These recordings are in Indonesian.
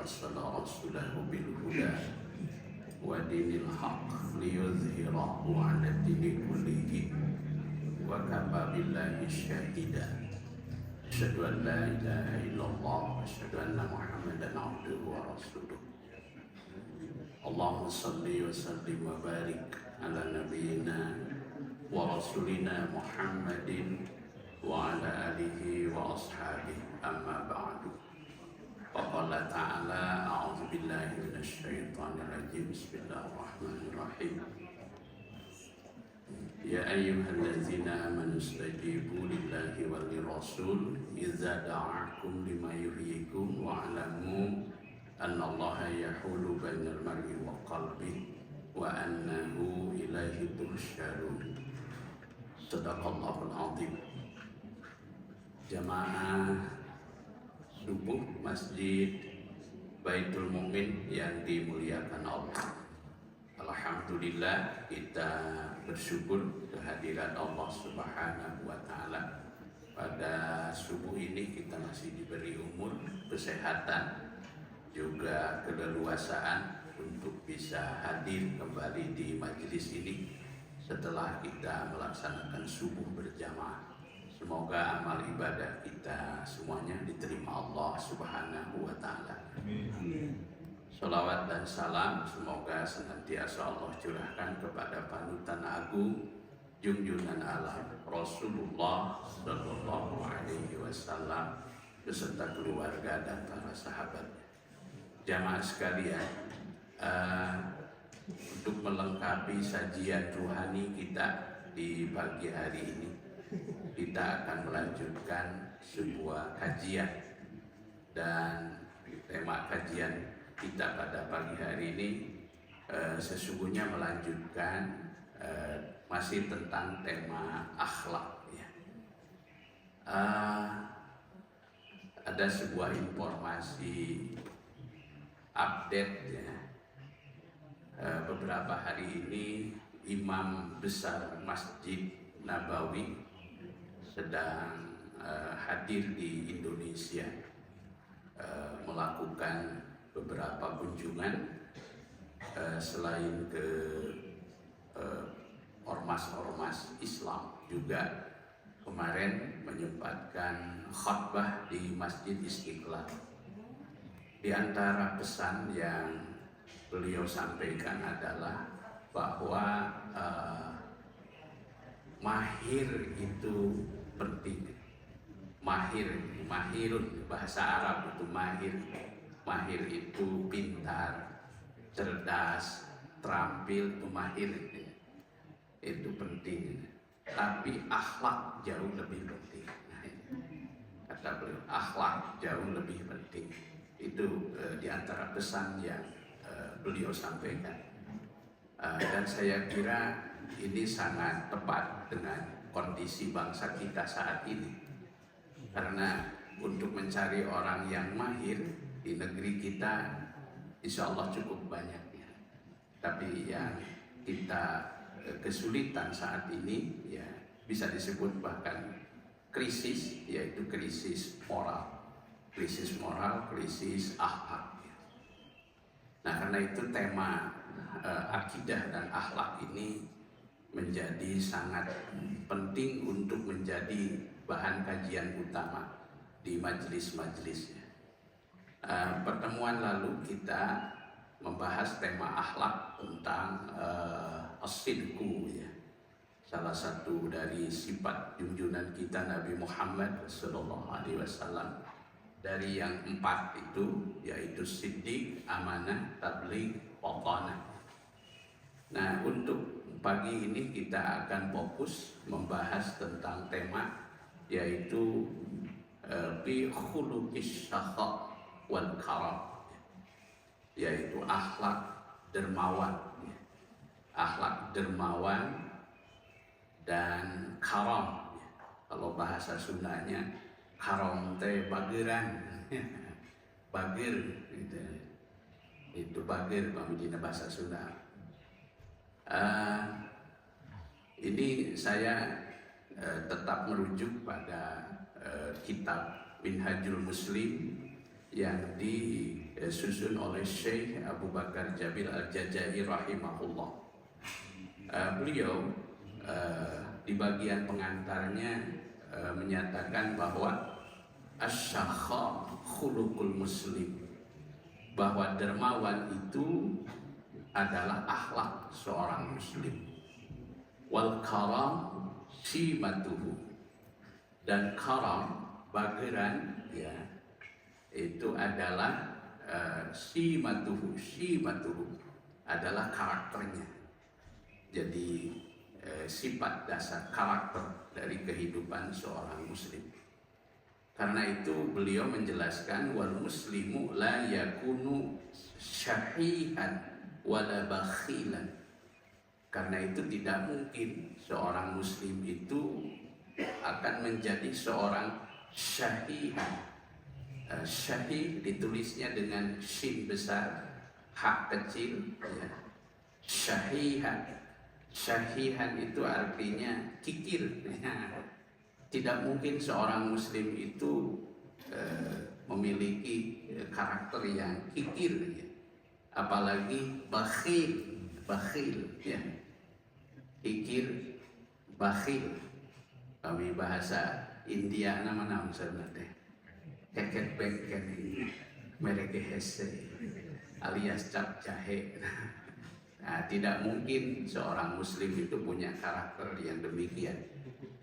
أرسل رسوله بالهدى ودين الحق ليظهره على الدين كله وكفى بالله شهيدا أشهد أن لا إله إلا الله وأشهد أن محمدا عبده ورسوله اللهم صل وسلم وبارك على نبينا ورسولنا محمد وعلى آله وأصحابه أما بعد فقال تعالى أعوذ بالله من الشيطان الرجيم بسم الله الرحمن الرحيم يا أيها الذين آمنوا استجيبوا لله وللرسول إذا دعاكم لما يحييكم واعلموا أن الله يحول بين المرء وقلبه وأنه إليه تحشرون صدق الله العظيم. Jamaah subuh Masjid Baitul Mukmin yang dimuliakan Allah, alhamdulillah kita bersyukur kehadiran Allah Subhanahu wa Ta'ala. Pada subuh ini kita masih diberi umur, kesehatan, juga keleluasaan untuk bisa hadir kembali di majelis ini setelah kita melaksanakan subuh berjamaah. Semoga amal ibadah kita semuanya diterima Allah Subhanahu wa Ta'ala. Sholawat dan salam semoga senantiasa Allah curahkan kepada panutan agung junjungan alam Rasulullah Sallallahu Alaihi Wasallam beserta keluarga dan para sahabat. Jamaah sekalian, untuk melengkapi sajian rohani kita di pagi hari ini, kita akan melanjutkan sebuah kajian, dan tema kajian kita pada pagi hari ini sesungguhnya melanjutkan masih tentang tema akhlak ya. Ada sebuah informasi update ya. Beberapa hari ini Imam Besar Masjid Nabawi sedang hadir di Indonesia, melakukan beberapa kunjungan, selain ke ormas-ormas Islam juga kemarin menyempatkan khutbah di Masjid Istiqlal. Di antara pesan yang beliau sampaikan adalah bahwa mahir itu penting. Mahirun bahasa Arab itu mahir. Mahir itu pintar, cerdas, terampil, itu mahir. Itu penting. Tapi akhlak jauh lebih penting. Kata beliau, akhlak jauh lebih penting. Itu di antara pesan yang beliau sampaikan. Dan saya kira ini sangat tepat dengan kondisi bangsa kita saat ini, karena untuk mencari orang yang mahir di negeri kita insya Allah cukup banyak ya. Tapi yang kita kesulitan saat ini ya bisa disebut bahkan krisis, yaitu krisis moral, krisis akhlak ya. Nah, karena itu tema akidah dan akhlak ini menjadi sangat penting untuk menjadi bahan kajian utama di majelis-majelisnya. Pertemuan lalu kita membahas tema akhlak tentang as-sidqu ya. Salah satu dari sifat junjungan kita Nabi Muhammad Sallallahu Alaihi Wasallam. Dari yang 4 itu yaitu siddiq, amanah, tabligh, watanah. Nah, untuk pagi ini kita akan fokus membahas tentang tema yaitu bi khuluqis syakha wal karam, yaitu akhlak dermawan. Akhlak dermawan dan karam. Kalau bahasa Sundanya karam teh bageran. Bager gitu. Itu bager pamijina bahasa Sunda. Ini saya tetap merujuk pada kitab Minhajul Muslim yang disusun oleh Syekh Abu Bakar Jabil Al-Jazair rahimahullah. Beliau di bagian pengantarnya menyatakan bahwa asyakha khuluqul muslim, bahwa dermawan itu adalah akhlak seorang muslim. Wal karam simatuhu, dan karam bageran ya itu adalah simatuhu adalah karakternya. Jadi sifat dasar karakter dari kehidupan seorang muslim. Karena itu beliau menjelaskan wal muslimu la yakunu syahihan wala bakhilan. Karena itu tidak mungkin seorang muslim itu akan menjadi seorang syahihan. Syahih ditulisnya dengan shin besar, ha kecil ya. Syahihan itu artinya kikir. Tidak mungkin seorang muslim itu memiliki karakter yang kikir ya. Apalagi bakhil ya. Kikir, bakhil. Kami bahasa India nama sebenarnya keket bengken merek hese alias cap jahe. Nah, tidak mungkin seorang muslim itu punya karakter yang demikian.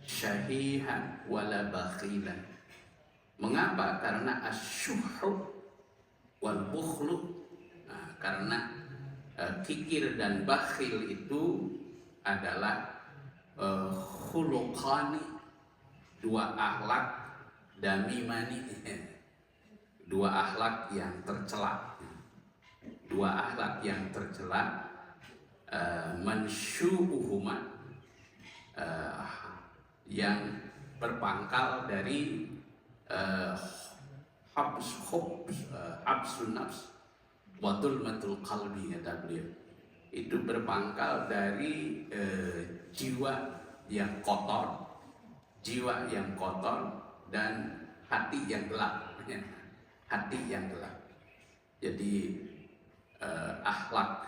Syahihan wala bakhilan. Mengapa? Karena asyuhu wal bukhlu. Nah, karena kikir dan bakhil itu adalah khuluqani, dua akhlak damimani, dua akhlak yang tercela, mansyubuhuma, yang berpangkal dari habsun nafs wa tulmatul qalbi, kata beliau. Itu berpangkal dari jiwa yang kotor dan hati yang gelap, ya. Hati yang gelap. Jadi akhlak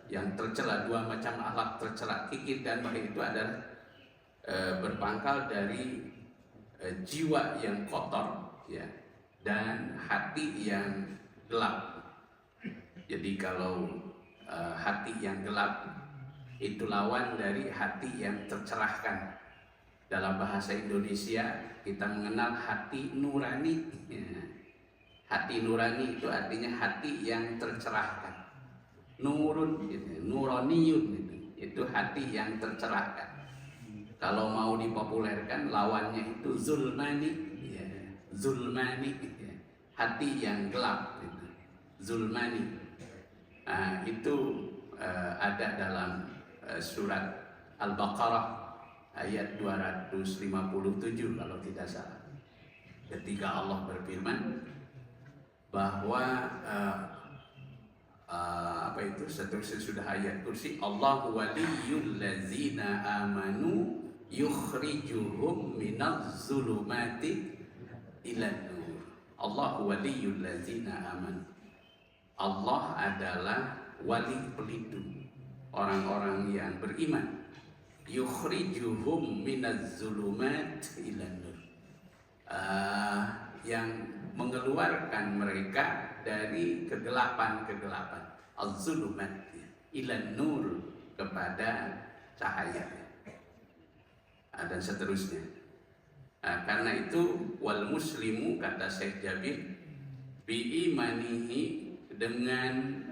yang tercela, dua macam akhlak tercela, kikir dan bakhil itu adalah berpangkal dari jiwa yang kotor ya, dan hati yang gelap. Jadi kalau hati yang gelap itu lawan dari hati yang tercerahkan. Dalam bahasa Indonesia kita mengenal hati nurani ya. Hati nurani itu artinya hati yang tercerahkan. Nurun gitu, nuroniyun gitu. Itu hati yang tercerahkan. Kalau mau dipopulerkan lawannya itu zulmani ya. Zulmani ya. Hati yang gelap gitu. Zulmani. Nah, itu ada dalam surat Al-Baqarah ayat 257 kalau tidak salah. Ketika Allah berfirman bahwa seterusnya sudah ayat kursi, Allahu waliyyul ladzina amanu yukhrijuhum minaz zulumati ilan nur. Allahu waliyyul ladzina amanu. Allah adalah wali pelindung orang-orang yang beriman. Yukhrijuhum minaz zulumat ilan nur. Yang mengeluarkan mereka dari kegelapan-kegelapan, az-zulumat ilan nur, kepada cahaya. Dan seterusnya. Karena itu wal muslimu, kata Syekh Jabir, bi imanihi, dengan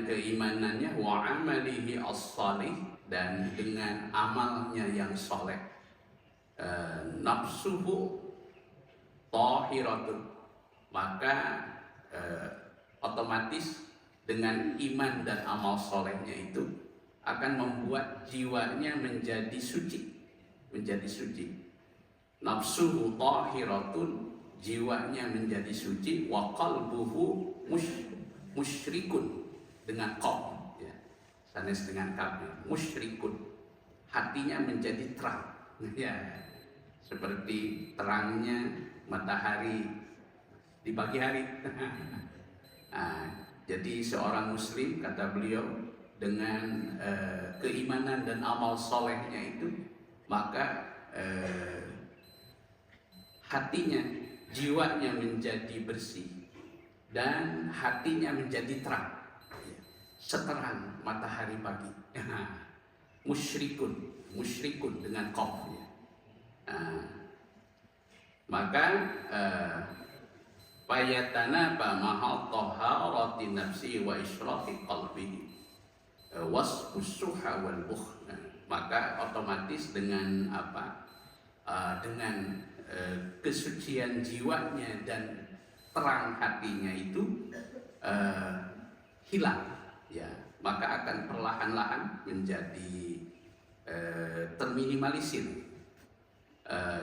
keimanannya wa amalihi as-salih, dan dengan amalnya yang soleh, nafsuhu tahiratun, maka otomatis dengan iman dan amal solehnya itu akan membuat jiwanya menjadi suci. Nafsuhu tahiratun, jiwanya menjadi suci, wa qalbuhu musyrikun, dengan qaf ya, sanes dengan kaf, musyrikun, hatinya menjadi terang ya. seperti terangnya matahari di pagi hari. Nah, jadi seorang muslim, kata beliau, dengan keimanan dan amal solehnya itu, maka hatinya, jiwanya menjadi bersih dan hatinya menjadi terang, seterang matahari pagi. Musyrikun dengan qaf, ya. Maka fayatana mahal taharati nafsi wa isyraqi qalbi wasfusuha wal bukh. Maka otomatis dengan dengan kesucian jiwanya dan terang hatinya itu hilang, ya, maka akan perlahan-lahan menjadi terminimalisir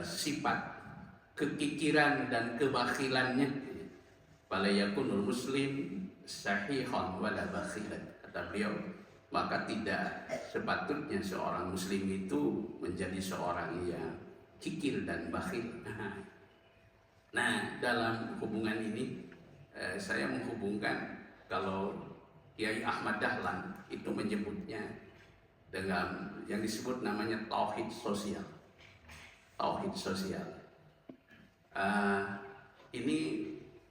sifat kekikiran dan kebakhilannya. Fala yakunul muslim sahihan wala bakhilan, kata beliau, maka tidak sepatutnya seorang muslim itu menjadi seorang yang kikir dan bakhil. Nah, dalam hubungan ini saya menghubungkan, kalau Kiai Ahmad Dahlan itu menyebutnya dengan yang disebut namanya tauhid sosial. Tauhid sosial. Ini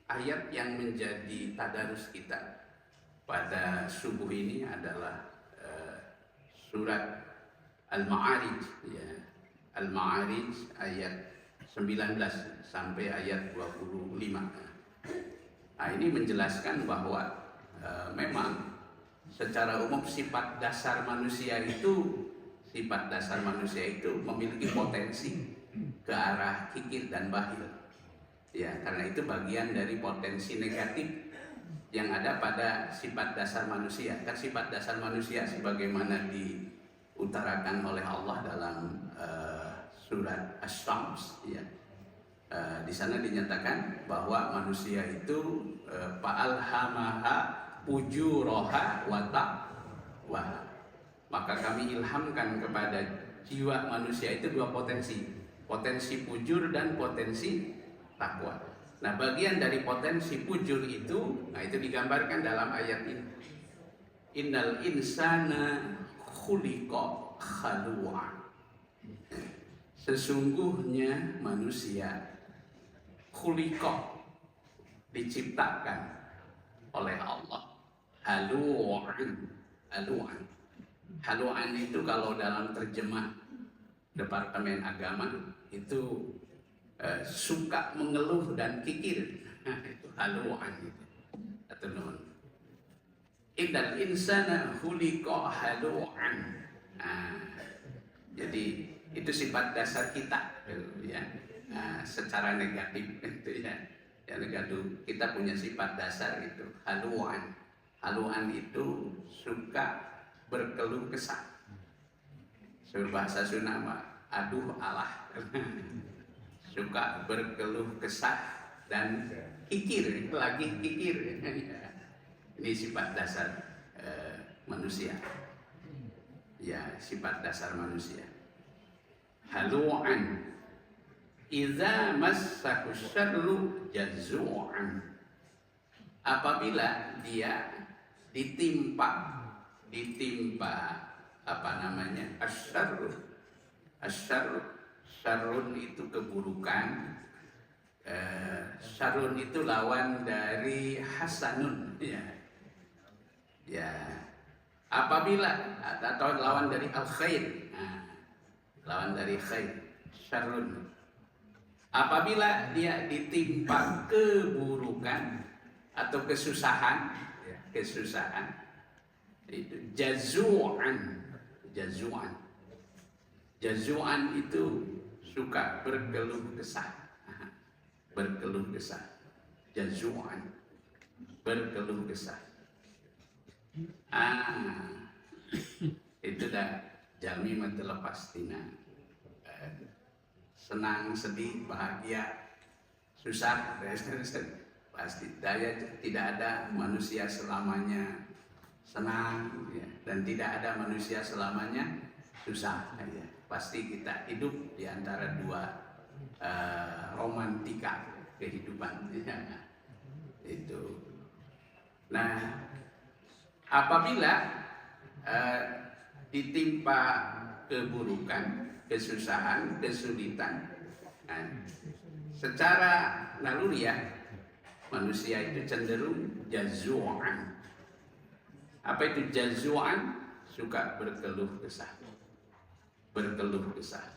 ayat yang menjadi tadarus kita pada subuh ini adalah surat Al-Ma'arij, ya. Al-Ma'arij ayat 19 sampai ayat 25. Nah, ini menjelaskan bahwa memang secara umum sifat dasar manusia itu memiliki potensi ke arah kikir dan bakhil. Ya, karena itu bagian dari potensi negatif yang ada pada sifat dasar manusia. Kan sifat dasar manusia sebagaimana diutarakan oleh Allah dalam surat Asy-Syams, ya. Di sana dinyatakan bahwa manusia itu fa'alhamaha ujuraha wa taqwa. Maka kami ilhamkan kepada jiwa manusia itu dua potensi fujur dan potensi takwa. Nah, bagian dari potensi fujur itu, itu digambarkan dalam ayat ini. Innal insana khuliqa halu'a. Sesungguhnya manusia khuliqa, diciptakan oleh Allah. Halu'an itu kalau dalam terjemah Departemen Agama itu suka mengeluh dan kikir. Itu halu'an gitu. Atau non. Innal insana khuliqa halu'an. Jadi itu sifat dasar kita, ya. Secara negatif itu, ya. Ya, negatif. Kita punya sifat dasar itu halu'an. Halu'an itu suka berkeluh kesah. Berbahasa Sunda mah aduh alah. Suka berkeluh kesah dan kikir, lagi kikir. Ini sifat dasar manusia. Ya, sifat dasar manusia. Halu'an idza massahu syarru jazu'an. Apabila dia ditimpa asyarrun itu keburukan. Syarrun itu lawan dari hasanun, ya. Ya. Apabila atau lawan dari al-khair. Lawan dari khair, syarrun. Apabila dia ditimpa keburukan atau kesusahan, itu jazu'an. Jazu'an itu suka berkeluh kesah. Jazu'an, berkeluh kesah. Itu dah jami terlepas tina. Senang, sedih, bahagia, susah, pasti. Tidak ada manusia selamanya senang, ya, dan tidak ada manusia selamanya susah, ya. Pasti kita hidup di antara dua romantika kehidupan. Itu. Nah, apabila ditimpa keburukan, kesusahan, kesulitan, nah, secara naluriah manusia itu cenderung jazuan. Apa itu jazuan? Suka berkeluh kesah. Berkeluh kesah.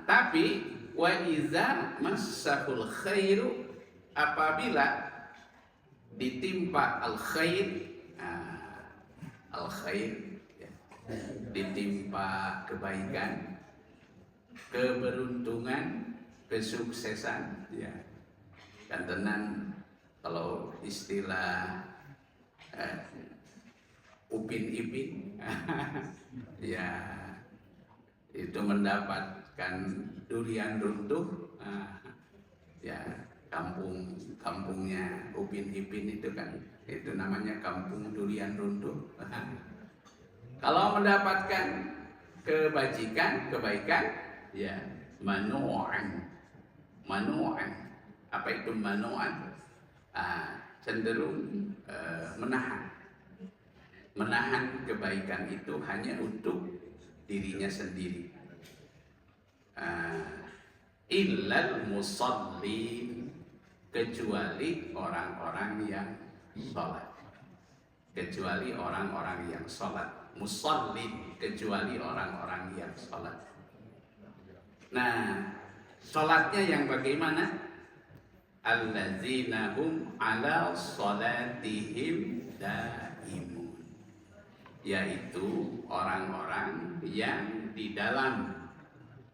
Tapi wa iza massahul khairu, apabila ditimpa al khair, al khair ya, ditimpa kebaikan, keberuntungan, kesuksesan ya. Dan tenan kalau istilah Upin Ipin ya, itu mendapatkan durian runtuh ya, kampungnya Upin Ipin itu kan, itu namanya kampung durian runtuh. Kalau mendapatkan kebaikan ya, manu'an. Apa itu manu'an? Cenderung menahan kebaikan itu hanya untuk dirinya sendiri. Illal musallin, kecuali orang-orang yang sholat. Kecuali orang-orang yang sholat. Musallin, kecuali orang-orang yang sholat. Nah, sholatnya yang bagaimana? Allazina hum ala sholatihim daimun, yaitu orang-orang yang di dalam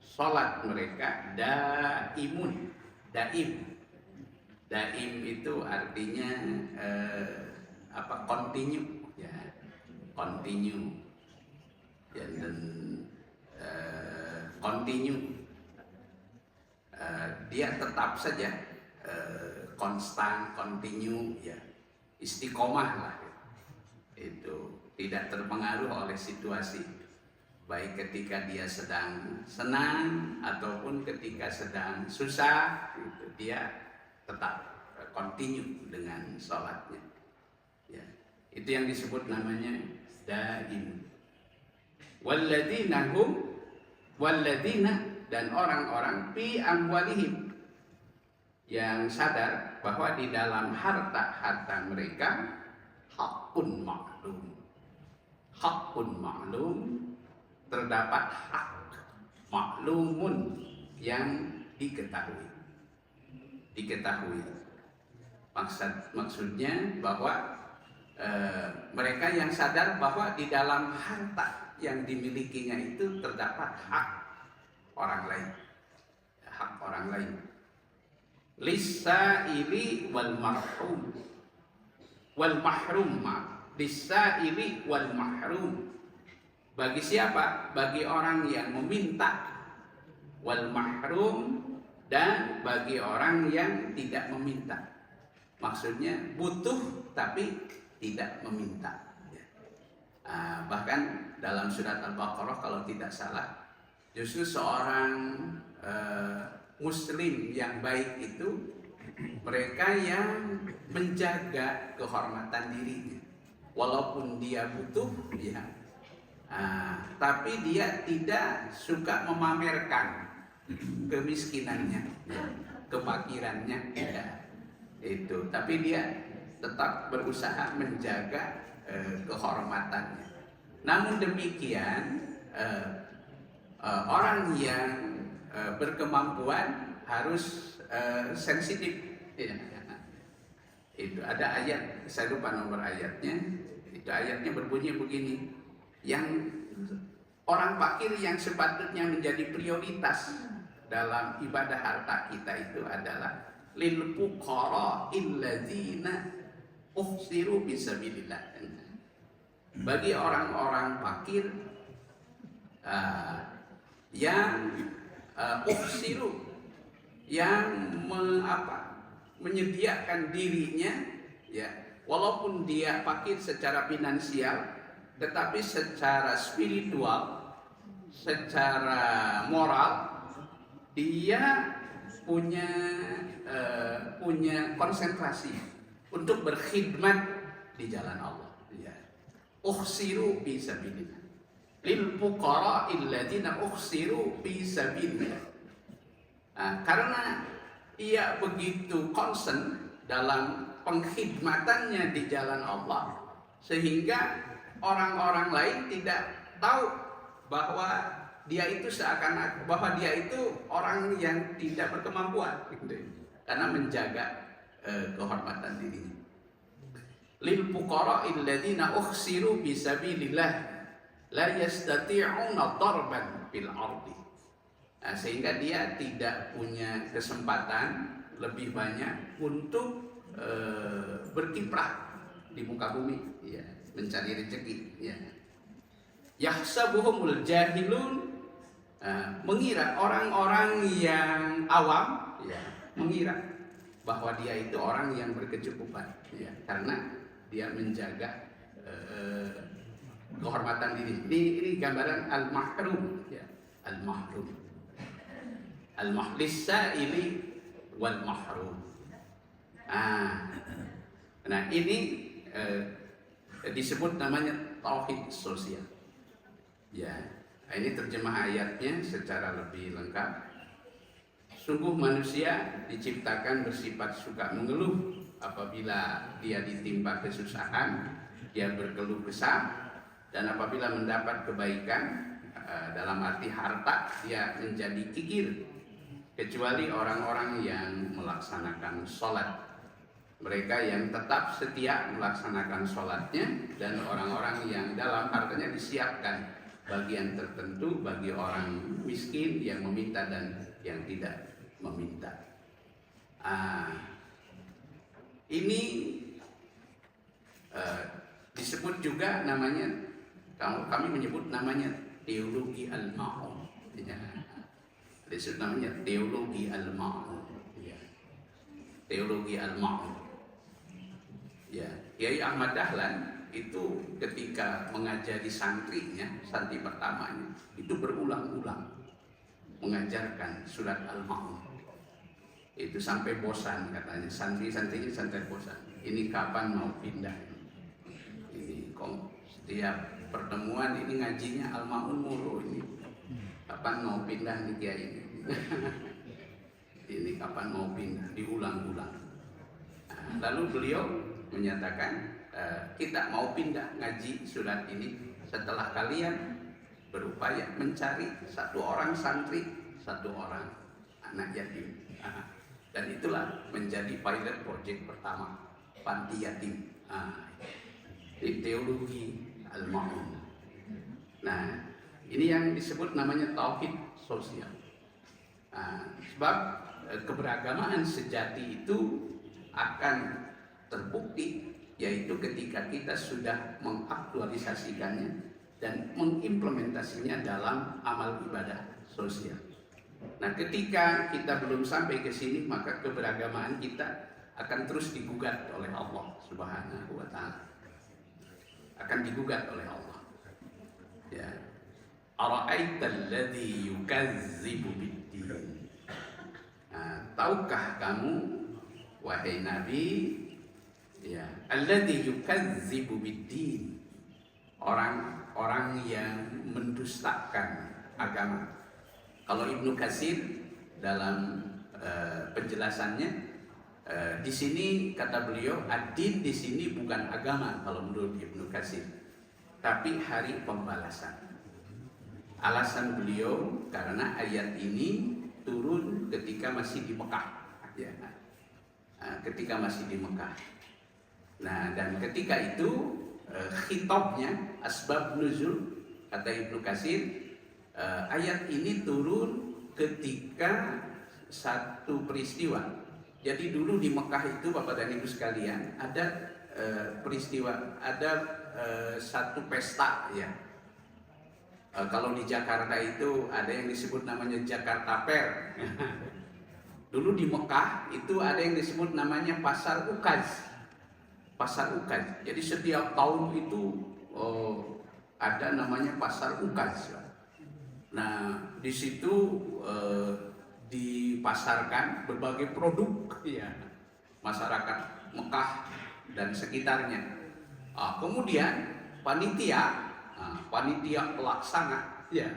sholat mereka daimun. Daim itu artinya continue ya, continue ya, dan continue, dia tetap saja konstan, continue ya, istiqomah lah, itu tidak terpengaruh oleh situasi, baik ketika dia sedang senang ataupun ketika sedang susah, gitu, dia tetap continue dengan sholatnya ya. Itu yang disebut namanya daim. Walladzina dan orang-orang fi amwalihim, yang sadar bahwa di dalam harta mereka hakun maklum, terdapat hak maklumun yang diketahui. Maksudnya bahwa mereka yang sadar bahwa di dalam harta yang dimilikinya itu terdapat hak orang lain. Lis-sa'ili wal mahrum. Lis-sa'ili wal mahrum. Bagi siapa? Bagi orang yang meminta. Wal mahrum, dan bagi orang yang tidak meminta. Maksudnya butuh tapi tidak meminta. Bahkan dalam surat Al-Baqarah kalau tidak salah, justru seorang Muslim yang baik itu mereka yang menjaga kehormatan dirinya, walaupun dia butuh ya, tapi dia tidak suka memamerkan kemiskinannya, kefakirannya, tidak. Itu, tapi dia tetap berusaha menjaga kehormatannya. Namun demikian, orang yang berkemampuan harus sensitif ya. Itu ada ayat, saya lupa nomor ayatnya. Itu ayatnya berbunyi begini, yang orang fakir yang sepatutnya menjadi prioritas dalam ibadah harta kita itu adalah lil fuqara illadzina uhsiru fisabilillah, bagi orang-orang fakir yang uhsiru, yang menyediakan dirinya ya, walaupun dia fakir secara finansial, tetapi secara spiritual, secara moral dia punya punya konsentrasi untuk berkhidmat di jalan Allah. Ya. Ukhsiru fi sabilillah. Lil fuqara'il ladzina ukhsiru fi sabilillah. Karena ia begitu concern dalam pengkhidmatannya di jalan Allah, sehingga orang-orang lain tidak tahu bahwa dia itu bahwa dia itu orang yang tidak berkemampuan, karena menjaga kehormatan dirinya. Lil fuqara'il ladzina ukhsiru fi sabilillah la yastati'una darban fil ardi. Sehingga dia tidak punya kesempatan lebih banyak untuk berkiprah di muka bumi, ya, mencari rezeki. Ya. Yahsabuhumul jahilun, mengira orang-orang yang awam, ya, mengira bahwa dia itu orang yang berkecukupan, ya, karena dia menjaga kehormatan diri. Ini gambaran al-mahrum, ya, al-mahrum. Al-mahlis-sa'ili wal mahrum. Nah ini disebut namanya tauhid sosial. Ya, ini terjemah ayatnya secara lebih lengkap. Sungguh manusia diciptakan bersifat suka mengeluh apabila dia ditimpa kesusahan, dia berkeluh kesah, dan apabila mendapat kebaikan dalam arti harta, dia menjadi kikir. Kecuali orang-orang yang melaksanakan sholat, mereka yang tetap setia melaksanakan sholatnya, dan orang-orang yang dalam hartanya disiapkan bagian tertentu bagi orang miskin yang meminta dan yang tidak meminta. Ini disebut juga namanya, kami menyebut namanya teologi al-ma'un. Disebut namanya teologi al-ma'un. Ya. Teologi al-ma'un. Ya, Kiai Ahmad Dahlan itu ketika mengajari santrinya, santri pertamanya, itu berulang-ulang mengajarkan surat al-ma'un. Itu sampai bosan katanya, santri-santrinya sampai bosan. Ini kapan mau pindah? Ini kok setiap pertemuan ini ngajinya al-ma'un mulu ini. Kapan mau pindah nih Kiai ini? Ini kapan mau pindah? Diulang-ulang. Lalu beliau menyatakan, kita mau pindah ngaji surat ini setelah kalian berupaya mencari satu orang santri, satu orang anak yatim. Dan itulah menjadi pilot project pertama panti yatim. Di teologi al-ma'un. Nah, ini yang disebut namanya tauhid sosial. Sebab keberagaman sejati itu akan terbukti, yaitu ketika kita sudah mengaktualisasikannya dan mengimplementasinya dalam amal ibadah sosial. Nah, ketika kita belum sampai ke sini, maka keberagaman kita akan terus digugat oleh Allah Subhanahu wa Ta'ala. Akan digugat oleh Allah. Ya. Ara'aital ladzi yukazzibu bid-din. Tahukah kamu wahai Nabi, ya, alladzi yukazzibu bid-din, orang-orang yang mendustakan agama. Kalau Ibnu Katsir dalam penjelasannya di sini kata beliau, ad-din di sini bukan agama kalau menurut Ibnu Katsir, tapi hari pembalasan. Alasan beliau karena ayat ini turun ketika masih di Mekah, ya. Ketika masih di Mekah. Nah, dan ketika itu khitabnya asbab nuzul, kata Ibnu Katsir, ayat ini turun ketika satu peristiwa. Jadi dulu di Mekah itu, Bapak dan Ibu sekalian, ada peristiwa, ada satu pesta, ya. Kalau di Jakarta itu ada yang disebut namanya Jakarta Fair. Dulu di Mekah itu ada yang disebut namanya Pasar Ukaz. Pasar Ukaz. Jadi setiap tahun itu ada namanya Pasar Ukaz. Nah, di situ dipasarkan berbagai produk ya masyarakat Mekah dan sekitarnya. Kemudian panitia pelaksana ya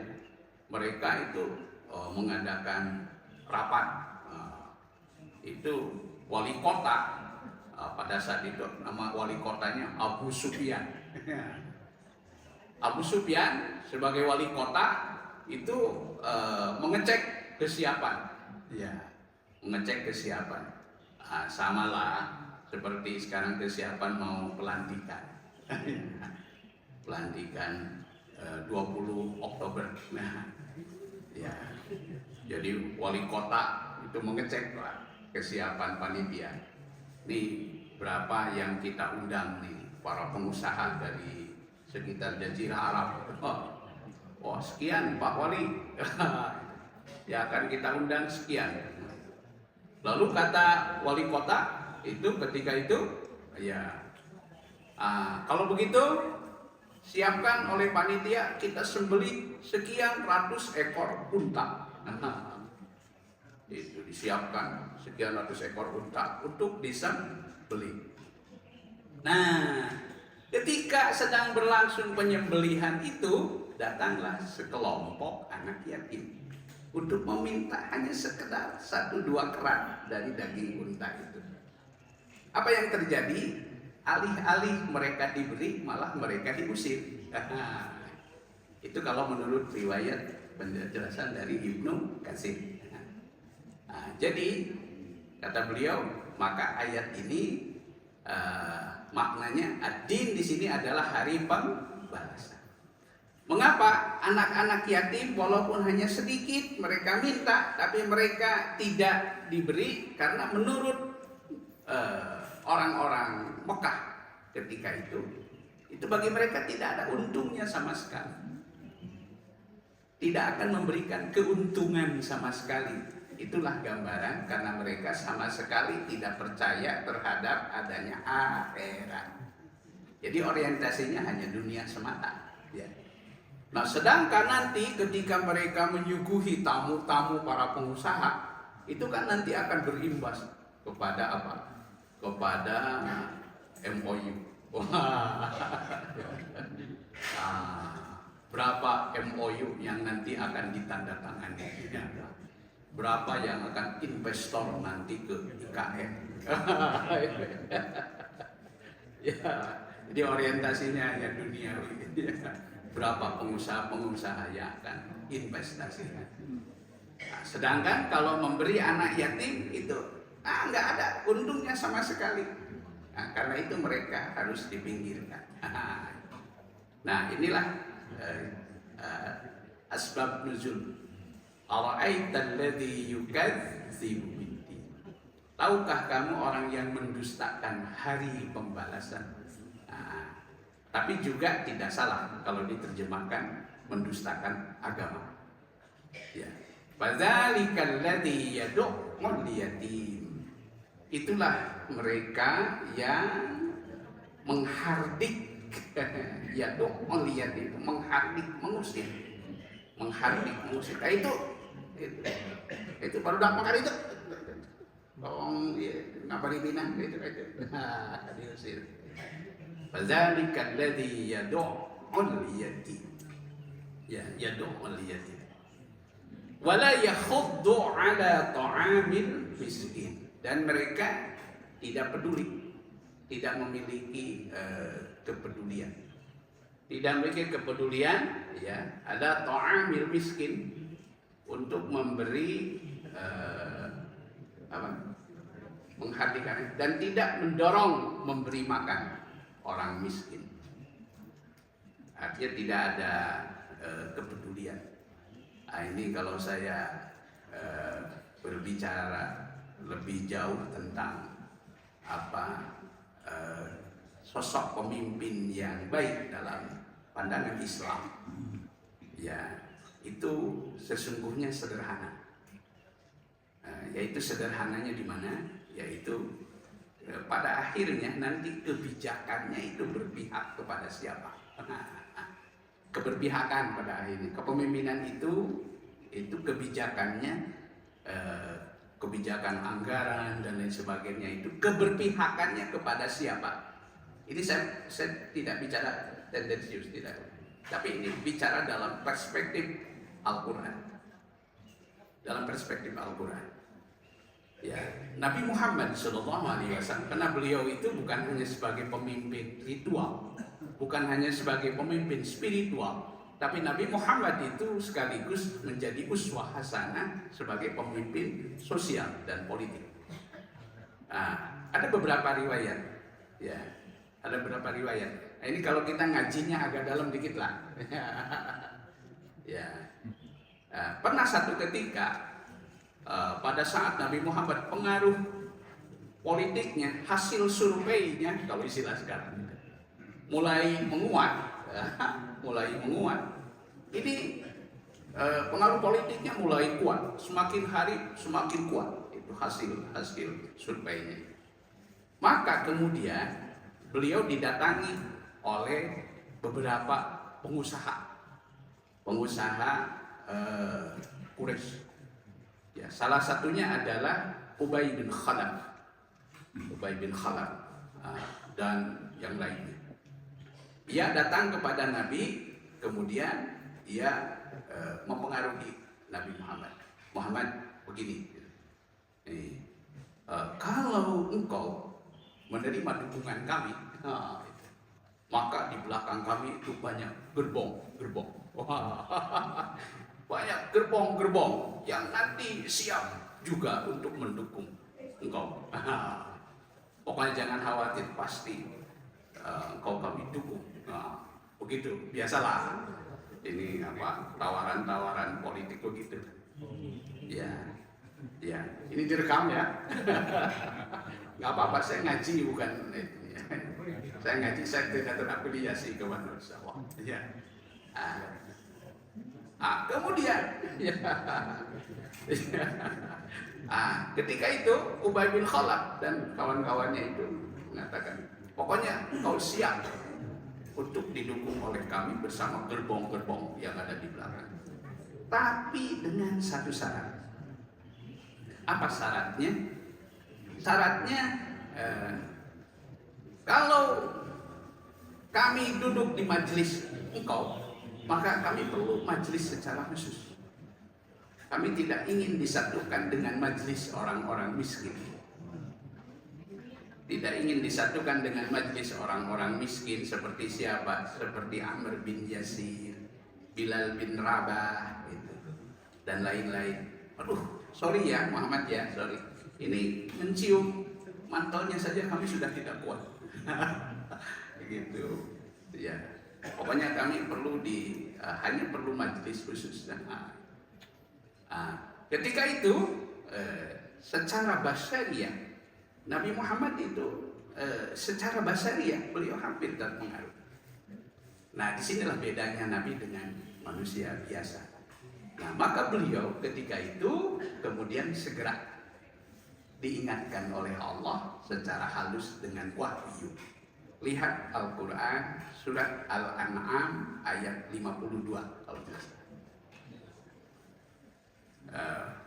mereka itu mengadakan rapat. Itu wali kota pada saat itu nama wali kotanya Abu Sufyan. Abu Sufyan sebagai wali kota itu mengecek kesiapan, ya, mengecek kesiapan. Samalah seperti sekarang kesiapan mau pelantikan, pelantikan 20 Oktober. Nah, ya, jadi wali kota itu mengecek kesiapan panitia. Nih berapa yang kita undang nih para pengusaha dari sekitar Jazirah Arab. Oh sekian Pak Wali. Ya akan kita undang sekian. Lalu kata wali kota itu ketika itu ya kalau begitu siapkan oleh panitia kita sembelih sekian ratus ekor unta. Itu disiapkan sekian ratus ekor unta untuk disembelih. Nah, ketika sedang berlangsung penyembelihan itu, datanglah sekelompok anak yatim untuk meminta hanya sekedar 1-2 kerat dari daging unta itu. Apa yang terjadi? Alih-alih mereka diberi, malah mereka diusir. Itu kalau menurut riwayat penjelasan dari Ibnu Katsir. Jadi kata beliau, maka ayat ini maknanya ad-din di sini adalah hari pembalasan. Mengapa anak-anak yatim walaupun hanya sedikit mereka minta, tapi mereka tidak diberi? Karena menurut orang-orang Mekah ketika itu bagi mereka tidak ada untungnya sama sekali, tidak akan memberikan keuntungan sama sekali. Itulah gambaran karena mereka sama sekali tidak percaya terhadap adanya akhirat. Jadi orientasinya hanya dunia semata. Ya. Nah, sedangkan nanti ketika mereka menyuguhi tamu-tamu para pengusaha, itu kan nanti akan berimbas kepada apa? Kepada MOU. Berapa MOU yang nanti akan ditandatangani? Berapa yang akan investor nanti ke IKN? Ya, jadi orientasinya hanya duniawi. Berapa pengusaha-pengusaha yang akan investasinya? Nah, sedangkan kalau memberi anak yatim itu nggak ada untungnya sama sekali. Nah, karena itu mereka harus dipinggirkan. Nah, inilah asbab nuzul. Ara'aital ladzi yukadzibu biddin. Tahukah kamu orang yang mendustakan hari pembalasan? Tapi juga tidak salah kalau diterjemahkan mendustakan agama. Ya. Fadzalikal ladzi yad'ul yatim. Itulah mereka yang menghardik yad'ul yatim, menghardik, mengusir. Menghardik, mengusir. Itu baru dak makan itu. Tolong ngapa dipinang itu. Diusir. Fadzalika alladzi yad'ul yatim. Ya, yad'ul yatim. Wala yakhuddu ala ta'amil miskin. Dan mereka tidak peduli, tidak memiliki kepedulian. Tidak memiliki kepedulian, ya, ada ta'amil miskin untuk memberi menghadirkan dan tidak mendorong memberi makan orang miskin. Artinya tidak ada kepedulian. Ini kalau saya berbicara lebih jauh tentang sosok pemimpin yang baik dalam pandangan Islam, ya itu sesungguhnya sederhana. Yaitu sederhananya di mana? Yaitu pada akhirnya nanti kebijakannya itu berpihak kepada siapa? Keberpihakan pada akhirnya. Kepemimpinan itu kebijakannya kebijakan anggaran dan lain sebagainya itu keberpihakannya kepada siapa? Ini saya tidak bicara tendensius, tidak, tapi ini bicara dalam perspektif Al-Quran. Dalam perspektif Al-Quran, ya, Nabi Muhammad SAW, karena beliau itu bukan hanya sebagai pemimpin ritual, bukan hanya sebagai pemimpin spiritual, tapi Nabi Muhammad itu sekaligus menjadi uswah hasanah sebagai pemimpin sosial dan politik. Nah, ada beberapa riwayat, ya, ada beberapa riwayat. Nah, ini kalau kita ngajinya agak dalam dikit lah. Ya, pernah satu ketika pada saat Nabi Muhammad pengaruh politiknya, hasil surveinya, kalau istilah sekarang, mulai menguat, mulai menguat. Ini pengaruh politiknya mulai kuat, semakin hari semakin kuat. Itu hasil surveinya. Maka kemudian beliau didatangi oleh beberapa pengusaha Quraisy. Ya, salah satunya adalah Ubay bin Khalaf, dan yang lainnya. Ia datang kepada Nabi, kemudian ia mempengaruhi Nabi Muhammad begini. Kalau engkau menerima dukungan kami, maka di belakang kami itu banyak gerbong. Banyak gerbong-gerbong yang nanti siap juga untuk mendukung engkau. Pokoknya jangan khawatir, pasti engkau kami dukung. Begitu, biasalah. Ini tawaran-tawaran politik begitu. Ya, ini direkam ya. Nggak apa-apa, saya ngaji bukan. Saya ngaji, saya tidak terafiliasi ke manusia. Ya. Kemudian ketika itu Ubay bin Khalaf dan kawan-kawannya itu mengatakan, pokoknya kau siap untuk didukung oleh kami bersama gerbong-gerbong yang ada di belakang, tapi dengan satu syarat. Apa syaratnya? Syaratnya kalau kami duduk di majelis engkau, maka kami perlu majelis secara khusus. Kami tidak ingin disatukan dengan majelis orang-orang miskin. Tidak ingin disatukan dengan majelis orang-orang miskin seperti siapa? Seperti Amr bin Yasir, Bilal bin Rabah, gitu, dan lain-lain. Aduh, sorry ya Muhammad ya, sorry. Ini mencium mantelnya saja kami sudah tidak kuat. Begitu, ya. Pokoknya kami perlu hanya perlu majelis khusus. Ketika itu secara basyariah Nabi Muhammad itu secara basyariah beliau hampir terpengaruh. Nah, disinilah bedanya Nabi dengan manusia biasa. Nah, maka beliau ketika itu kemudian segera diingatkan oleh Allah secara halus dengan wahyu. Lihat Al-Quran surat Al-An'am ayat 52 kalau tidak salah.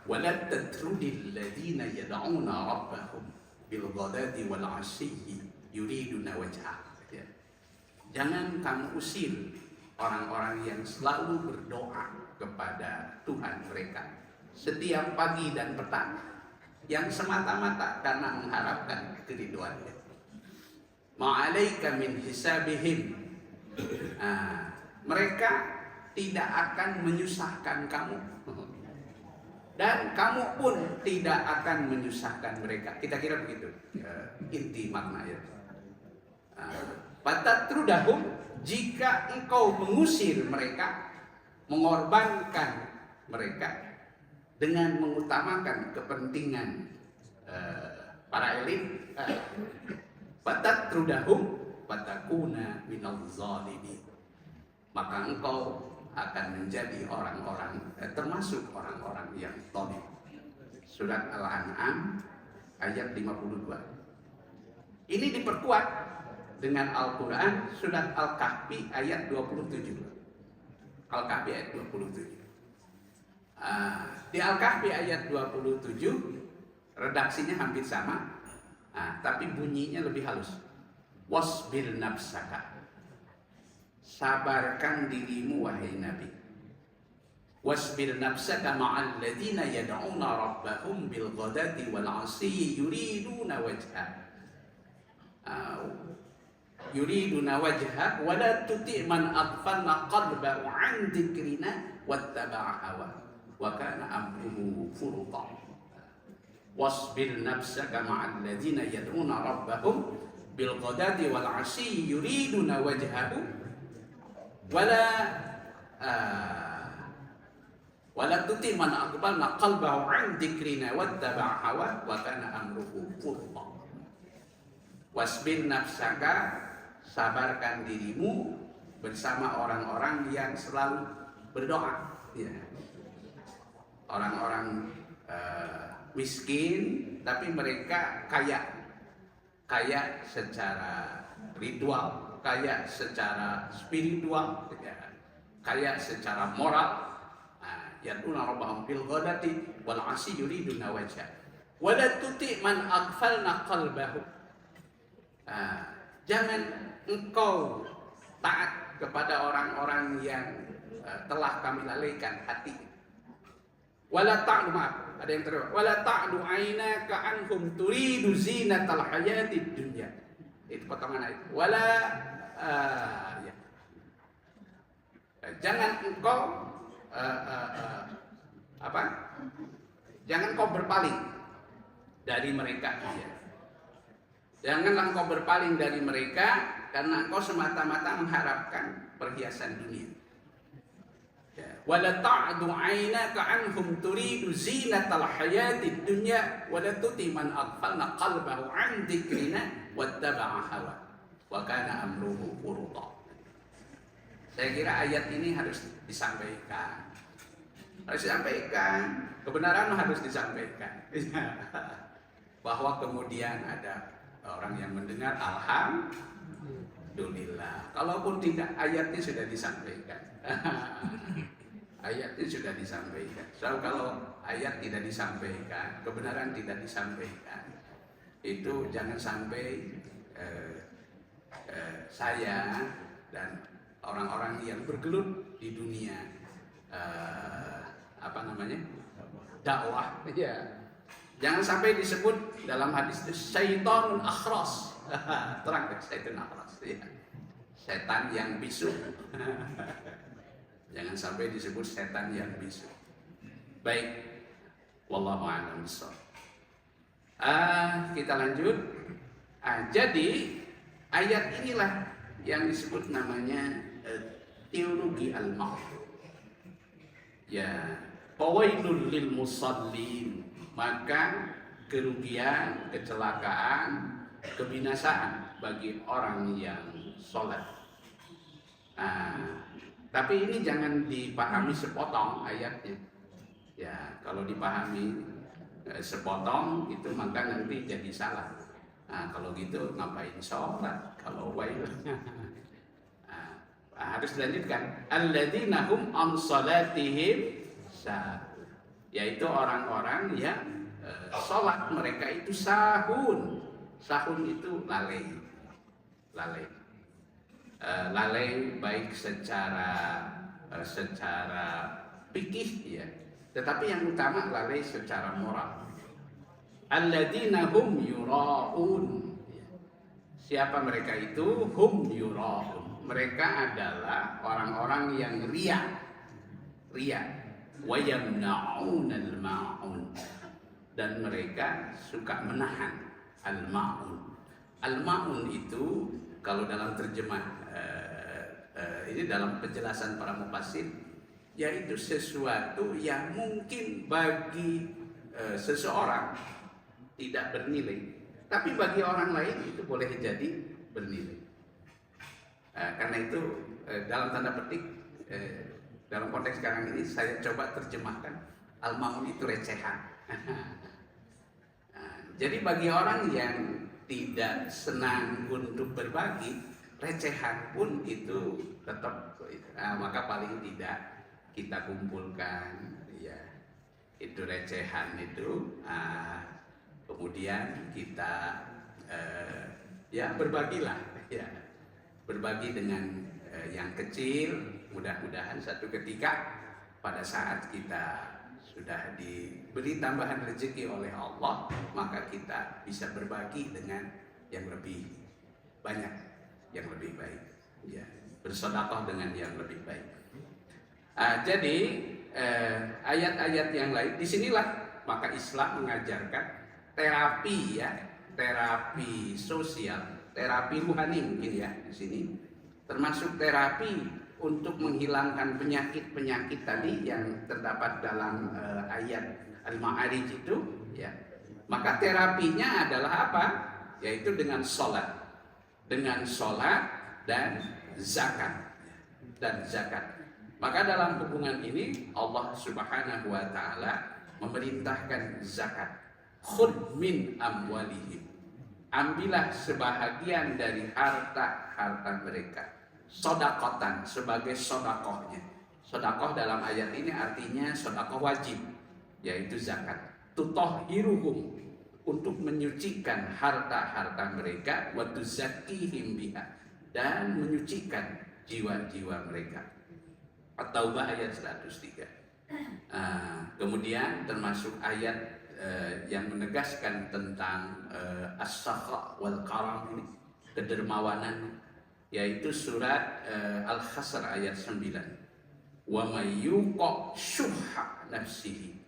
وَلَا تَتْرُدِ الَّذِينَ يَدْعُونَ رَبَّهُمْ بِالْغَدَاةِ وَالْعَشِيِّ يُرِيدُونَ وَجْهَهُ. Jangan kamu usir orang-orang yang selalu berdoa kepada Tuhan mereka setiap pagi dan petang, yang semata-mata karena mengharapkan keridhoannya. Ma'alaika min hisabihim. Mereka tidak akan menyusahkan kamu, dan kamu pun tidak akan menyusahkan mereka. Kita kira begitu inti makna ayat. Fatatrudahum, jika engkau mengusir mereka, mengorbankan mereka dengan mengutamakan kepentingan para elit, fatatrudahum fatakuna minal zalimin, maka engkau akan menjadi orang-orang termasuk orang-orang yang zalim. Surat Al-An'am ayat 52. Ini diperkuat dengan Al-Quran surat Al-Kahfi ayat 27. Al-Kahfi ayat 27. Di Al-Kahfi ayat 27 redaksinya hampir sama, tapi bunyinya lebih halus. Wasbir nafsaka, sabarkan dirimu wahai Nabi. Wasbir nafsaka ma'al ladina yad'una rabbahum bil ghadati wal 'ashiyyi yuriduna wajha wa la tuti' man aghfalna qalbahu 'an dzikrina wattaba'a hawa wa kana amruhu furuta. Wasbir nafsaka ma'al ladina yad'una rabbahum bil ghadati wal 'ashiyyi yuriduna wajhahu wala tuti man aqbalna qalbahu 'an dzikrina wattaba'a hawa wa kana amruhu furta. Wasbir nafsaka, sabarkan dirimu bersama orang-orang yang selalu berdoa, ya. Orang-orang miskin tapi mereka kaya secara ritual, kaya secara spiritual, ya. Kaya secara moral. Yad'una rabbahum bil ghadati wal 'ashiyyi yuriduna wajha wa la tuti' man aghfalna qalbahu. Jangan engkau taat kepada orang-orang yang telah kami lalaikan hati. Wala ta'du, ada yang terus, wala ta'du 'ainaka anhum turidu zinatal hayatid dunya. Itu potongan ayat. Jangan engkau jangan kau berpaling dari mereka, ya. Janganlah kau berpaling dari mereka karena kau semata-mata mengharapkan perhiasan dunia. Wala ta'du 'ainaka anhum turidu zinatal hayatid dunya wa la tuti man aghfalna qalbahu 'an dzikrina wattaba'a hawa wa kana amruhu furuta. Saya kira ayat ini harus disampaikan. Kebenaran harus disampaikan. Bahwa kemudian ada orang yang mendengar, alhamdulillah. Kalaupun tidak, ayatnya sudah disampaikan. Ayatnya sudah disampaikan. So, kalau ayat tidak disampaikan, kebenaran tidak disampaikan, itu jangan sampai saya dan orang-orang yang bergelut di dunia dakwah, ya. Jangan sampai disebut dalam hadis itu syaitanun akhras. Terang deh, syaitan akhras, ya. Setan yang bisu. Jangan sampai disebut setan yang bisu. Baik, wallahu a'lam bishawab. Kita lanjut. Jadi ayat inilah yang disebut namanya teologi al-maut. Ya, fawailul lil musallin, maka kerugian, kecelakaan, kebinasaan bagi orang yang sholat. Tapi ini jangan dipahami sepotong ayatnya. Ya, kalau dipahami sepotong itu maka nanti jadi salah. Kalau gitu ngapain sholat? Kalau wail. Harus dilanjutkan. Alladzina hum an salatihim sahun, yaitu orang-orang yang sholat mereka itu sahun. Sahun itu lalai. Lalai baik secara fikih, ya. Tetapi yang utama lalai secara moral. Alladzina hum yura'un. Siapa mereka itu? Hum yura'un. Mereka adalah orang-orang yang riya. Wa yamna'unal ma'un. Dan mereka suka menahan al-ma'un. Al-ma'un itu kalau dalam terjemah ini dalam penjelasan para mufassir, yaitu sesuatu yang mungkin bagi seseorang tidak bernilai, tapi bagi orang lain itu boleh jadi bernilai. Karena itu dalam tanda petik, dalam konteks sekarang ini saya coba terjemahkan al-ma'un itu recehan. Jadi bagi orang yang tidak senang untuk berbagi, recehan pun itu tetap, maka paling tidak kita kumpulkan, ya. itu recehan itu. Kemudian kita ya berbagilah, ya berbagi dengan yang kecil. Mudah-mudahan satu ketika pada saat kita sudah diberi tambahan rezeki oleh Allah, maka kita bisa berbagi dengan yang lebih banyak, yang lebih baik, ya bersedekah dengan yang lebih baik. Jadi ayat-ayat yang lain disinilah maka Islam mengajarkan terapi, ya terapi sosial, terapi rohani mungkin ya di sini, termasuk terapi untuk menghilangkan penyakit-penyakit tadi yang terdapat dalam ayat Al-Ma'arij itu, ya. Maka terapinya adalah apa? Yaitu dengan sholat dan zakat. Maka dalam hubungan ini Allah Subhanahu wa taala memerintahkan zakat. Khudh min amwalihim. Ambillah sebahagian dari harta mereka. Sodakotan, sebagai sodakohnya. Sodakoh dalam ayat ini artinya sodakoh wajib, yaitu zakat. Tutahhiruhum, untuk menyucikan harta-harta mereka, wa tuzakkihim biha, dan menyucikan jiwa-jiwa mereka. At-Taubah ayat 103. Kemudian termasuk ayat yang menegaskan tentang as-sakha wal karam ini, kedermawanan, yaitu surat Al-Hasr ayat 9. Wa may yuqa syuhha nafsihi,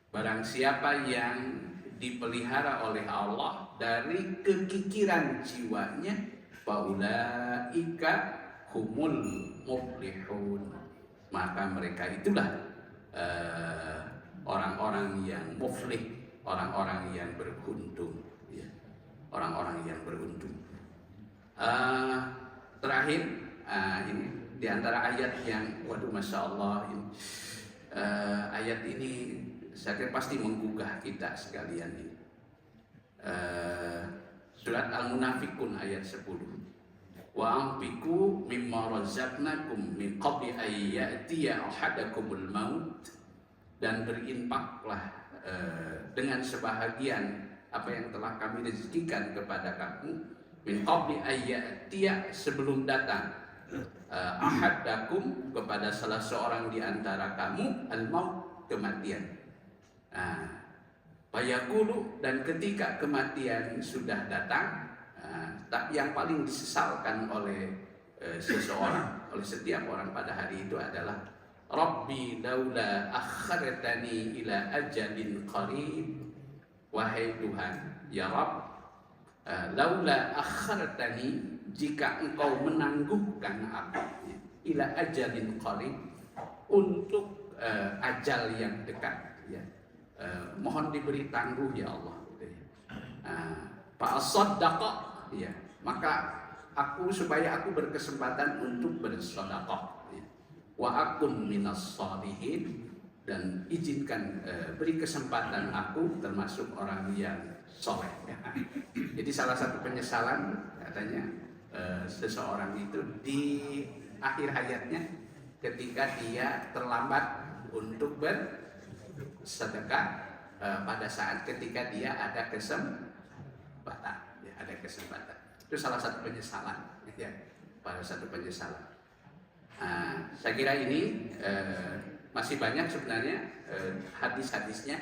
barang siapa yang dipelihara oleh Allah dari kekikiran jiwanya, faulaika humul muflihun, maka mereka itulah orang-orang yang muflih, orang-orang yang beruntung, ya. Orang-orang yang beruntung. Terakhir, ini di antara ayat yang, waduh, masya Allah, ayat ini saya kira pasti menggugah kita sekalian ini. Surat Al-Munafikun ayat 10. Wa anfiqu mimma razaqnakum min qabli ay ya'tiya ahadakumul maut, dan berinfaklah dengan sebahagian apa yang telah kami rezekikan kepada kamu, min qabli ay ya'tiya, sebelum datang ahadakum, kepada salah seorang di antara kamu, al-maut, kematian. Fayaqulu, dan ketika kematian sudah datang, tapi yang paling disesalkan oleh seseorang, oleh setiap orang pada hari itu adalah, Rabbi laula akhartani ila ajalin qarib, wahai Tuhan, ya Rabb, laula akhartani, jika engkau menangguhkan aku, ila ajalin qarib, untuk ajal yang dekat, ya. Mohon diberi tangguh ya Allah. Fa'asaddaqa, ya, maka supaya aku berkesempatan untuk bersedekah, ya. Wa akun minas shalihin, dan izinkan beri kesempatan aku termasuk orang yang soleh, ya. Jadi salah satu penyesalan katanya seseorang itu di akhir hayatnya ketika dia terlambat untuk bersedekah pada saat ketika dia ada kesempatan, ya, ada kesempatan. Itu salah satu penyesalan, ya, pada satu penyesalan. Saya kira ini masih banyak sebenarnya hadis-hadisnya,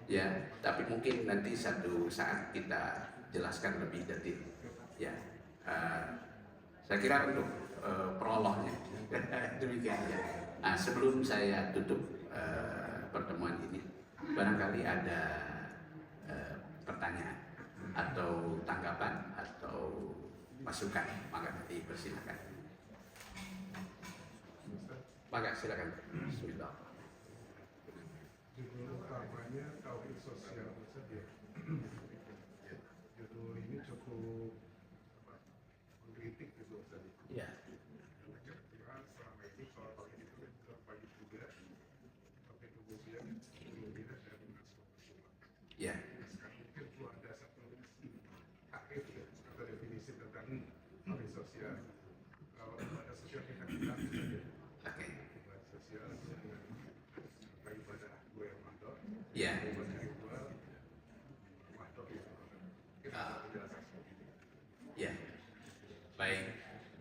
ya, tapi mungkin nanti satu saat kita jelaskan lebih detail, ya. Saya kira untuk prolognya demikian, ya. Sebelum saya tutup pertemuan ini, barangkali ada pertanyaan atau tanggapan atau masukan, maka dipersilakan. Maka silakan. Bismillah. Judul utamanya tauhid sosial saja. Judul ini cukup mengkritik gitu saja. Ya. Karena selama ini soal tauhid itu terbanyak juga, tapi kemudian tidak ada masuk. Ya. Sekarang mungkin perlu ada satu takrif, ya, atau definisi tentang tauhid sosial. Kalau ada sosial kita bilang saja. Oke. Sosial ibadah gue Ramadan,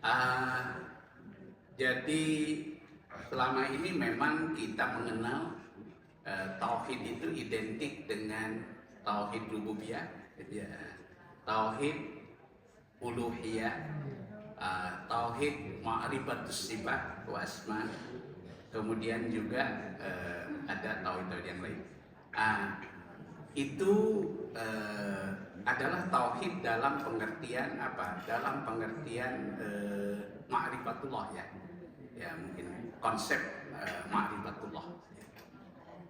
Ah, jadi selama ini memang kita mengenal tauhid itu identik dengan tauhid rububiyah, ya, tauhid uluhiyah, tauhid ma'rifatus sifat wa asma, kemudian juga ada tauhid yang lain. Itu adalah tauhid dalam pengertian apa? Dalam pengertian ma'rifatullah, ya. Ya, mungkin konsep ma'rifatullah.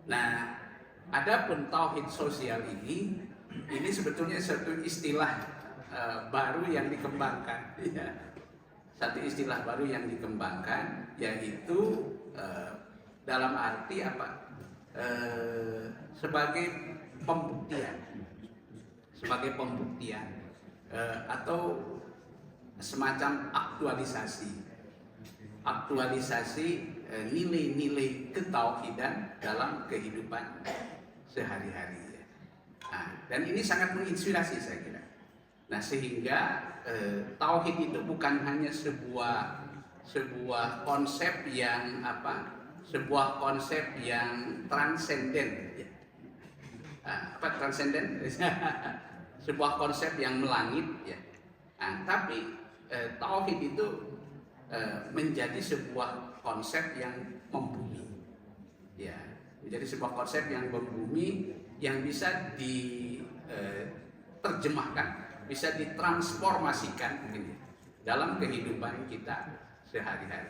Nah, adapun tauhid sosial ini sebetulnya satu istilah baru yang dikembangkan, ya. Satu istilah baru yang dikembangkan, yaitu dalam arti apa? Sebagai pembuktian, atau semacam aktualisasi nilai-nilai ketauhidan dalam kehidupan sehari-hari. Dan ini sangat menginspirasi, saya kira. Nah, sehingga tauhid itu bukan hanya sebuah konsep yang apa? Sebuah konsep yang transenden, ya. Transenden? Sebuah konsep yang melangit, ya. Tapi tauhid itu menjadi sebuah konsep yang membumi, ya, menjadi sebuah konsep yang membumi, yang bisa diterjemahkan, bisa ditransformasikan dalam kehidupan kita sehari-hari.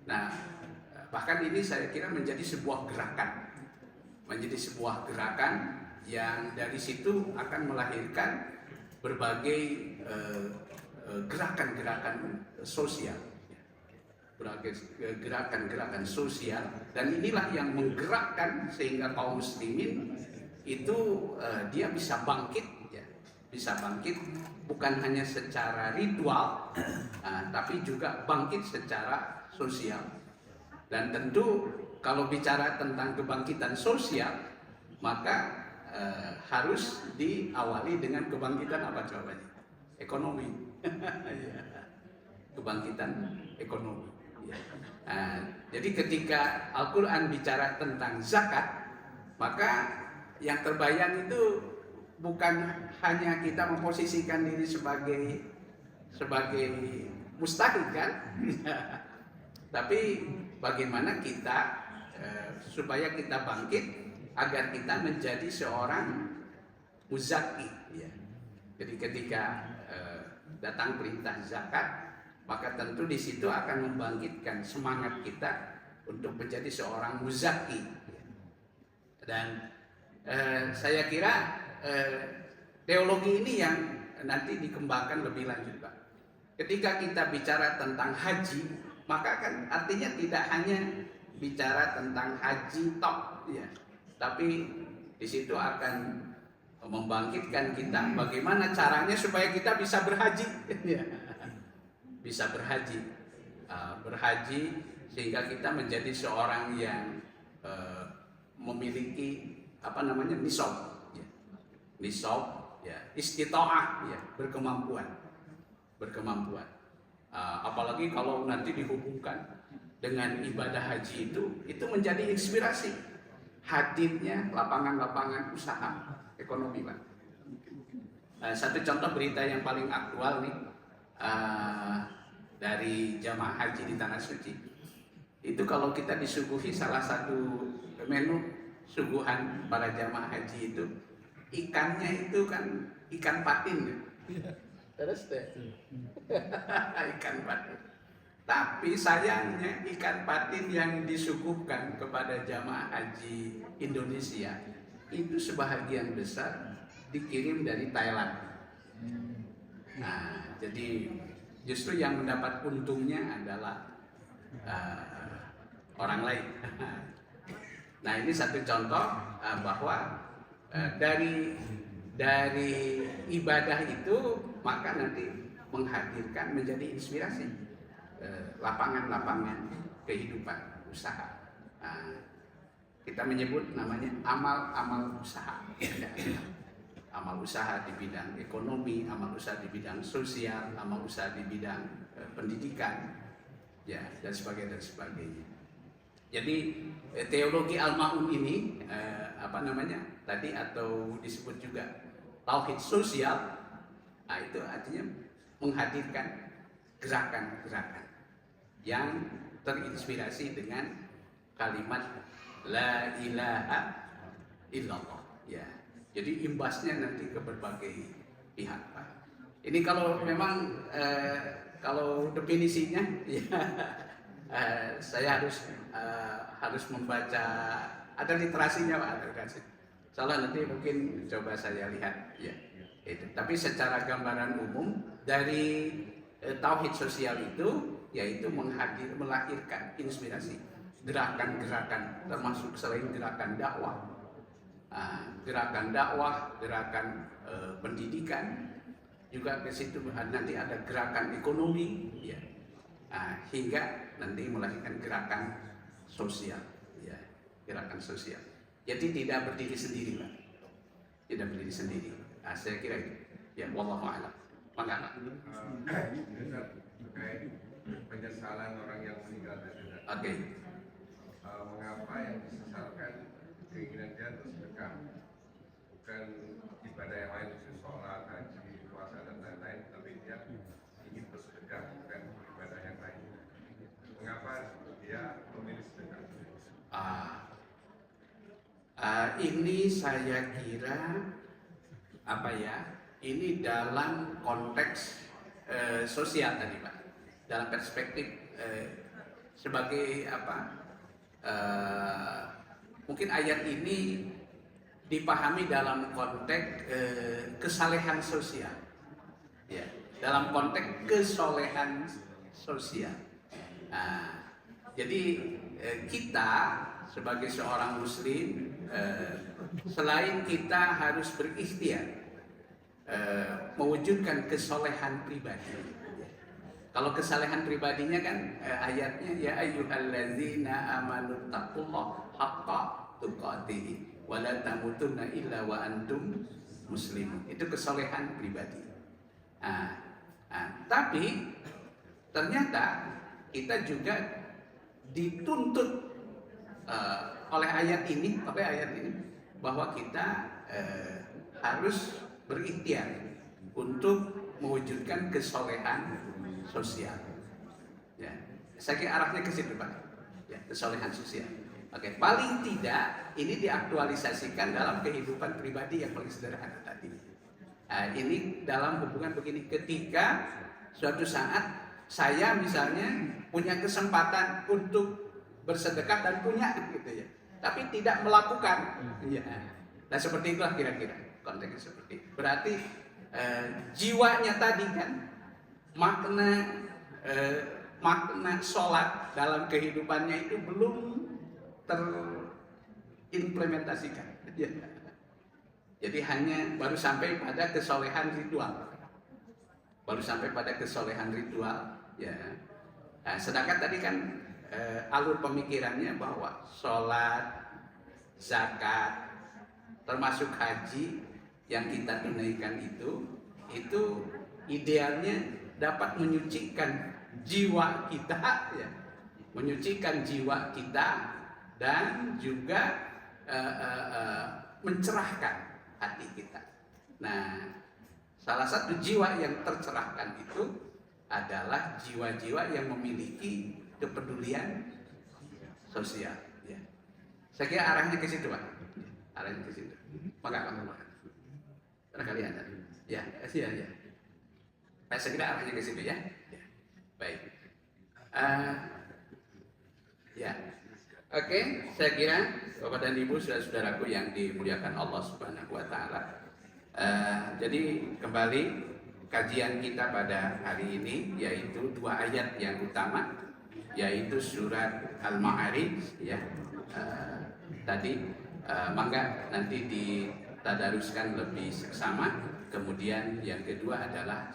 Nah, bahkan ini saya kira menjadi sebuah gerakan yang dari situ akan melahirkan berbagai gerakan-gerakan sosial, dan inilah yang menggerakkan sehingga kaum muslimin itu dia bisa bangkit, ya, bukan hanya secara ritual, tapi juga bangkit secara sosial. Dan tentu kalau bicara tentang kebangkitan sosial, maka harus diawali dengan kebangkitan apa jawabannya? Ekonomi. Kebangkitan ekonomi. Jadi ketika Al-Quran bicara tentang zakat, maka yang terbayang itu bukan hanya kita memposisikan diri sebagai mustahik, kan? Tapi bagaimana kita supaya kita bangkit agar kita menjadi seorang muzaki, ya. Jadi ketika datang perintah zakat, maka tentu di situ akan membangkitkan semangat kita untuk menjadi seorang muzaki. Dan saya kira teologi ini yang nanti dikembangkan lebih lanjut, Pak. Ketika kita bicara tentang haji, maka kan artinya tidak hanya bicara tentang haji tok, ya, tapi di situ akan membangkitkan kita bagaimana caranya supaya kita bisa berhaji, ya. Bisa berhaji sehingga kita menjadi seorang yang memiliki nisab, ya, istita'ah, ya, berkemampuan. Apalagi kalau nanti dihubungkan dengan ibadah haji itu menjadi inspirasi hadirnya lapangan-lapangan usaha ekonomi, Pak. Satu contoh berita yang paling aktual nih, dari jamaah haji di Tanah Suci. Itu kalau kita disuguhi salah satu menu suguhan para jamaah haji itu, ikannya itu kan ikan patin, ya. Terus deh. Ikan patin. Tapi sayangnya ikan patin yang disuguhkan kepada jamaah haji Indonesia itu sebahagian besar dikirim dari Thailand. Nah, jadi justru yang mendapat untungnya adalah orang lain. Nah, ini satu contoh bahwa dari ibadah itu maka nanti menghadirkan menjadi inspirasi lapangan-lapangan kehidupan usaha. Kita menyebut namanya amal-amal usaha. amal usaha di bidang ekonomi, amal usaha di bidang sosial, amal usaha di bidang pendidikan, ya, dan sebagainya dan sebagainya. Jadi teologi al-ma'un ini apa namanya tadi, atau disebut juga tauhid sosial, nah itu artinya menghadirkan gerakan-gerakan yang terinspirasi dengan kalimat la ilaha illallah, ya. Jadi imbasnya nanti ke berbagai pihak, Pak. Ini kalau memang kalau definisinya ya saya harus membaca, ada literasinya, Pak, ada literasi. Salah nanti mungkin coba saya lihat, ya. Itu. Tapi secara gambaran umum dari tauhid sosial itu yaitu melahirkan inspirasi gerakan-gerakan, termasuk selain gerakan dakwah, gerakan pendidikan, juga ke situ nanti ada gerakan ekonomi, ya. Hingga nanti melahirkan gerakan sosial, ya, gerakan sosial. Jadi tidak berdiri sendiri, Pak. Tidak berdiri sendiri. Saya kira itu. Ya, wallahu a'lam. Maka terkait penyesalan orang yang meninggal dunia. Oke. Mengapa yang disesalkan keinginan dia untuk sedekah, bukan ibadah yang lain, seperti sholat, haji, puasa dan lain-lain, tapi dia ingin bersedekah, bukan ibadah yang lain. Mengapa dia memilih sedekah? Ini saya kira apa ya? Ini dalam konteks sosial tadi, Pak. Dalam perspektif sebagai apa? Mungkin ayat ini dipahami dalam konteks kesalehan sosial, ya, dalam konteks kesolehan sosial. Jadi kita sebagai seorang muslim, selain kita harus berikhtiar mewujudkan kesolehan pribadi. Kalau kesalehan pribadinya kan ayatnya ya ayyuhallazina amanu taqullaha haqqa tuqatih wa la tamutunna illa wa antum muslimun. Itu kesolehan pribadi. Tapi ternyata kita juga dituntut oleh ayat ini bahwa kita harus berikhtiar untuk mewujudkan kesolehan sosial. Ya, saya kira arahnya ke situ, Pak. Ya, kesolehan sosial. Oke, paling tidak ini diaktualisasikan dalam kehidupan pribadi yang paling sederhana tadi. Ini dalam hubungan begini, ketika suatu saat saya misalnya punya kesempatan untuk bersedekah dan punya gitu ya, tapi tidak melakukan. Ya. Nah seperti itulah kira-kira konteksnya seperti itu. Berarti jiwanya tadi kan makna sholat dalam kehidupannya itu belum terimplementasikan. Ya. Jadi hanya baru sampai pada kesolehan ritual. Baru sampai pada kesolehan ritual, ya. Nah, sedangkan tadi kan alur pemikirannya bahwa sholat, zakat, termasuk haji yang kita tunaikan itu idealnya dapat menyucikan jiwa kita, ya, menyucikan jiwa kita dan juga mencerahkan hati kita. Nah, salah satu jiwa yang tercerahkan itu adalah jiwa-jiwa yang memiliki kepedulian sosial. Ya. Saya kira arahnya ke situ, Pak. Arahnya ke situ. Maka barangkali ada. Ya, ya. Saya kira arahnya ke situ ya. Ya. Baik. Ya. Oke, saya kira Bapak dan Ibu, saudara-saudaraku yang dimuliakan Allah Subhanahu wa taala. Jadi kembali kajian kita pada hari ini yaitu dua ayat yang utama, yaitu surat Al-Ma'arij, ya. Tadi mangga nanti ditadaruskan lebih seksama. Kemudian yang kedua adalah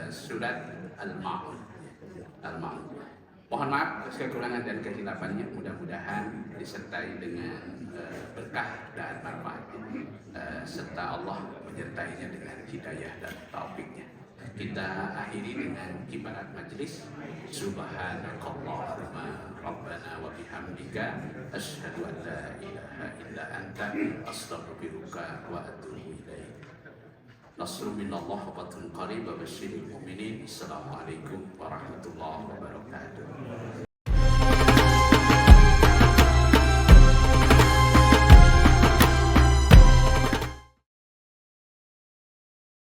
surat Al-Ma'un. Mohon maaf kekurangan dan kehilafannya, mudah-mudahan disertai dengan berkah dan manfaat serta Allah menyertainya dengan hidayah dan taufiknya. Kita akhiri dengan kibarat majelis. Subhanakallahumma rabbana wa bihamdika asyhadu an la ilaha illa anta astaghfiruka wa atubu ilaik. Nasrun minallah wa fathun qarib wa basyiril mu'minin. Assalamualaikum warahmatullahi wabarakatuh.